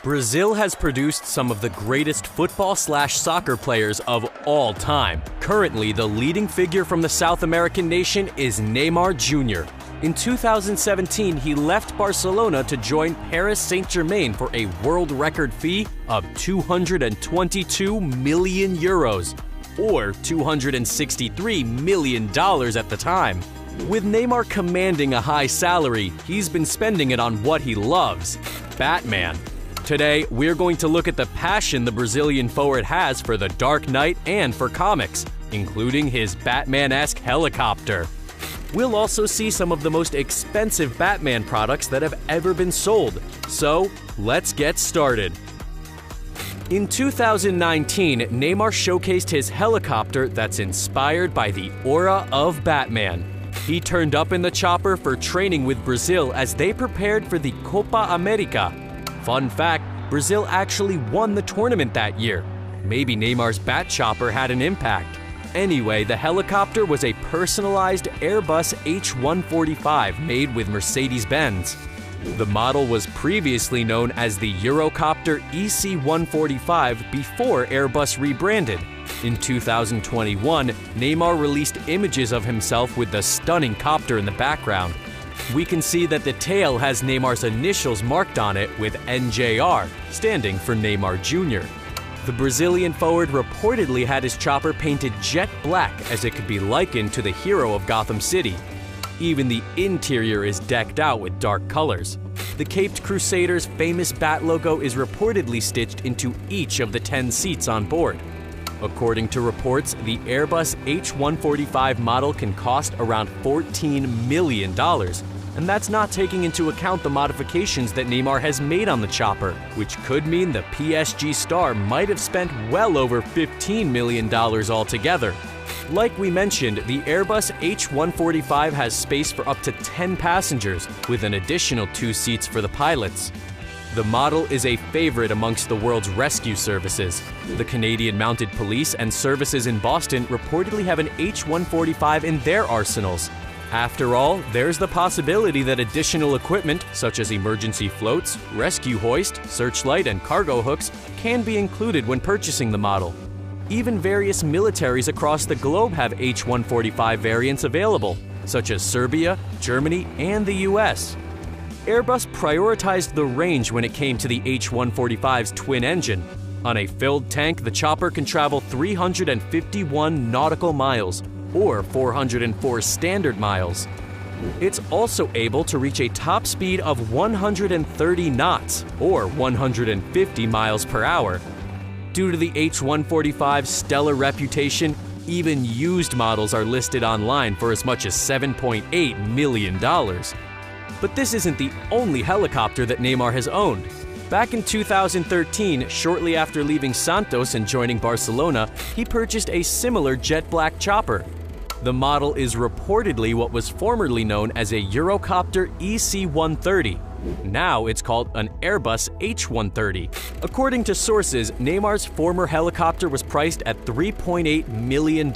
Brazil has produced some of the greatest football/soccer players of all time. Currently, the leading figure from the South American nation is Neymar Jr. In 2017, he left Barcelona to join Paris Saint-Germain for a world record fee of 222 million euros, or $263 million at the time. With Neymar commanding a high salary, he's been spending it on what he loves: Batman. Today, we're going to look at the passion the Brazilian forward has for the Dark Knight and for comics, including his Batman-esque helicopter. We'll also see some of the most expensive Batman products that have ever been sold. So, let's get started. In 2019, Neymar showcased his helicopter that's inspired by the aura of Batman. He turned up in the chopper for training with Brazil as they prepared for the Copa America. Fun fact, Brazil actually won the tournament that year. Maybe Neymar's bat chopper had an impact. Anyway, the helicopter was a personalized Airbus H145 made with Mercedes-Benz. The model was previously known as the Eurocopter EC145 before Airbus rebranded. In 2021, Neymar released images of himself with the stunning copter in the background. We can see that the tail has Neymar's initials marked on it with NJR, standing for Neymar Jr. The Brazilian forward reportedly had his chopper painted jet black as it could be likened to the hero of Gotham City. Even the interior is decked out with dark colors. The Caped Crusader's famous bat logo is reportedly stitched into each of the 10 seats on board. According to reports, the Airbus H145 model can cost around $14 million, and that's not taking into account the modifications that Neymar has made on the chopper, which could mean the PSG star might have spent well over $15 million altogether. Like we mentioned, the Airbus H145 has space for up to 10 passengers, with an additional 2 seats for the pilots. The model is a favorite amongst the world's rescue services. The Canadian Mounted Police and services in Boston reportedly have an H145 in their arsenals. After all, there's the possibility that additional equipment, such as emergency floats, rescue hoist, searchlight, and cargo hooks, can be included when purchasing the model. Even various militaries across the globe have H145 variants available, such as Serbia, Germany, and the US. Airbus prioritized the range when it came to the H145's twin engine. On a filled tank, the chopper can travel 351 nautical miles, or 404 standard miles. It's also able to reach a top speed of 130 knots, or 150 miles per hour. Due to the H145's stellar reputation, even used models are listed online for as much as $7.8 million. But this isn't the only helicopter that Neymar has owned. Back in 2013, shortly after leaving Santos and joining Barcelona, he purchased a similar jet black chopper. The model is reportedly what was formerly known as a Eurocopter EC130. Now it's called an Airbus H130. According to sources, Neymar's former helicopter was priced at $3.8 million.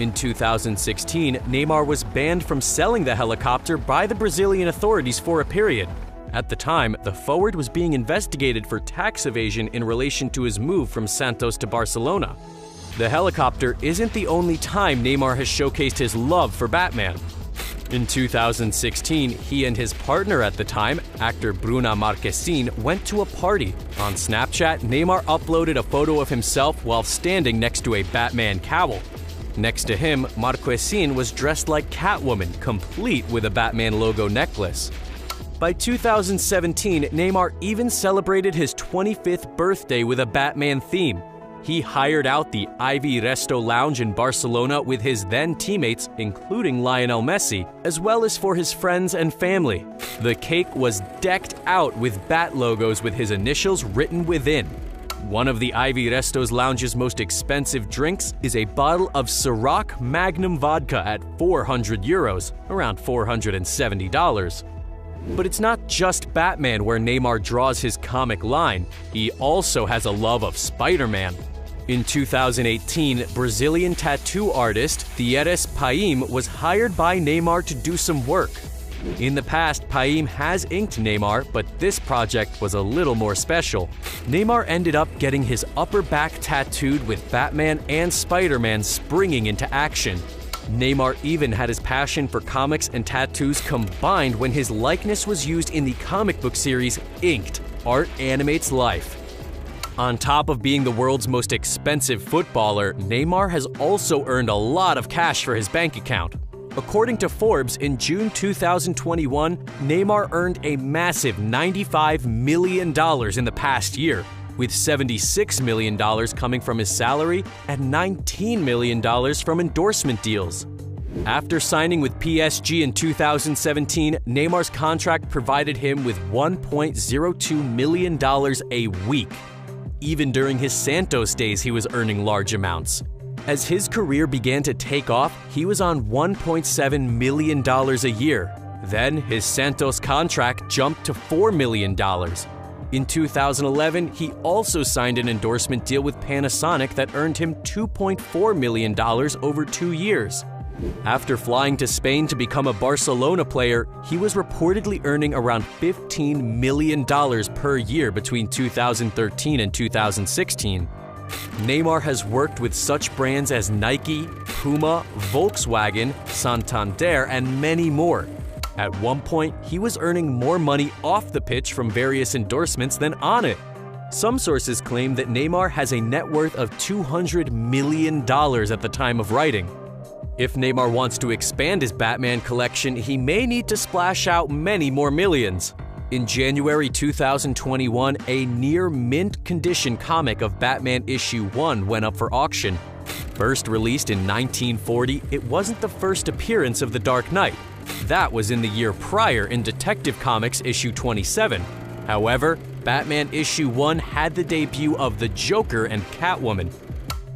In 2016, Neymar was banned from selling the helicopter by the Brazilian authorities for a period. At the time, the forward was being investigated for tax evasion in relation to his move from Santos to Barcelona. The helicopter isn't the only time Neymar has showcased his love for Batman. In 2016, he and his partner at the time, actor Bruna Marquezine, went to a party. On Snapchat, Neymar uploaded a photo of himself while standing next to a Batman cowl. Next to him, Marquezine was dressed like Catwoman, complete with a Batman logo necklace. By 2017, Neymar even celebrated his 25th birthday with a Batman theme. He hired out the Ivy Resto Lounge in Barcelona with his then teammates, including Lionel Messi, as well as for his friends and family. The cake was decked out with bat logos with his initials written within. One of the Ivy Resto's Lounge's most expensive drinks is a bottle of Ciroc Magnum vodka at 400 euros, around $470. But it's not just Batman where Neymar draws his comic line. He also has a love of Spider-Man. In 2018, Brazilian tattoo artist Thieres Paim was hired by Neymar to do some work. In the past, Paim has inked Neymar, but this project was a little more special. Neymar ended up getting his upper back tattooed with Batman and Spider-Man springing into action. Neymar even had his passion for comics and tattoos combined when his likeness was used in the comic book series Inked: Art Animates Life. On top of being the world's most expensive footballer, Neymar has also earned a lot of cash for his bank account. According to Forbes, in June 2021, Neymar earned a massive $95 million in the past year, with $76 million coming from his salary and $19 million from endorsement deals. After signing with PSG in 2017, Neymar's contract provided him with $1.02 million a week. Even during his Santos days, he was earning large amounts. As his career began to take off, he was on $1.7 million a year. Then his Santos contract jumped to $4 million. In 2011, he also signed an endorsement deal with Panasonic that earned him $2.4 million over 2 years. After flying to Spain to become a Barcelona player, he was reportedly earning around $15 million per year between 2013 and 2016. Neymar has worked with such brands as Nike, Puma, Volkswagen, Santander, and many more. At one point, he was earning more money off the pitch from various endorsements than on it. Some sources claim that Neymar has a net worth of $200 million at the time of writing. If Neymar wants to expand his Batman collection, he may need to splash out many more millions. In January 2021, a near-mint condition comic of Batman issue 1 went up for auction. First released in 1940, it wasn't the first appearance of the Dark Knight. That was in the year prior in Detective Comics issue 27. However, Batman issue 1 had the debut of the Joker and Catwoman.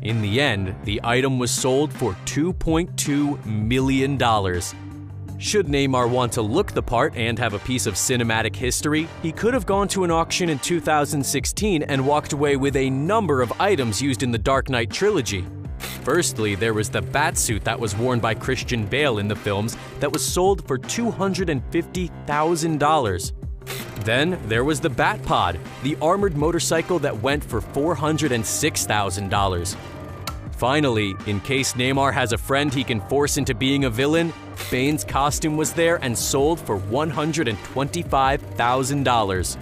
In the end, the item was sold for $2.2 million. Should Neymar want to look the part and have a piece of cinematic history, he could have gone to an auction in 2016 and walked away with a number of items used in the Dark Knight trilogy. Firstly, there was the Batsuit that was worn by Christian Bale in the films that was sold for $250,000. Then there was the Batpod, the armored motorcycle that went for $406,000. Finally, in case Neymar has a friend he can force into being a villain, Bane's costume was there and sold for $125,000.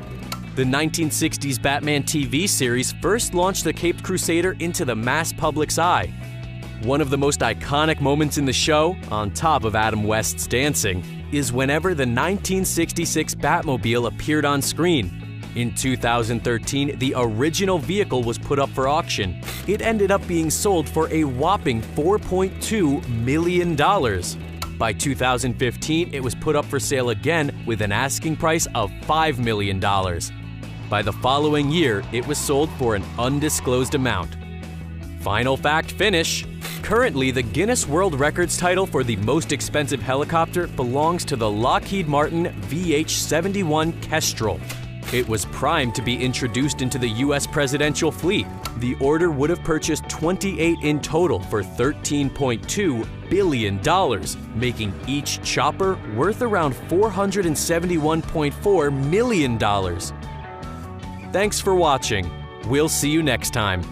The 1960s Batman TV series first launched the Caped Crusader into the mass public's eye. One of the most iconic moments in the show, on top of Adam West's dancing, is whenever the 1966 Batmobile appeared on screen. In 2013, the original vehicle was put up for auction. It ended up being sold for a whopping $4.2 million. By 2015, it was put up for sale again with an asking price of $5 million. By the following year, it was sold for an undisclosed amount. Final fact finish. Currently, the Guinness World Records title for the most expensive helicopter belongs to the Lockheed Martin VH-71 Kestrel. It was primed to be introduced into the U.S. presidential fleet. The order would have purchased 28 in total for $13.2 billion, making each chopper worth around $471.4 million. Thanks for watching. We'll see you next time.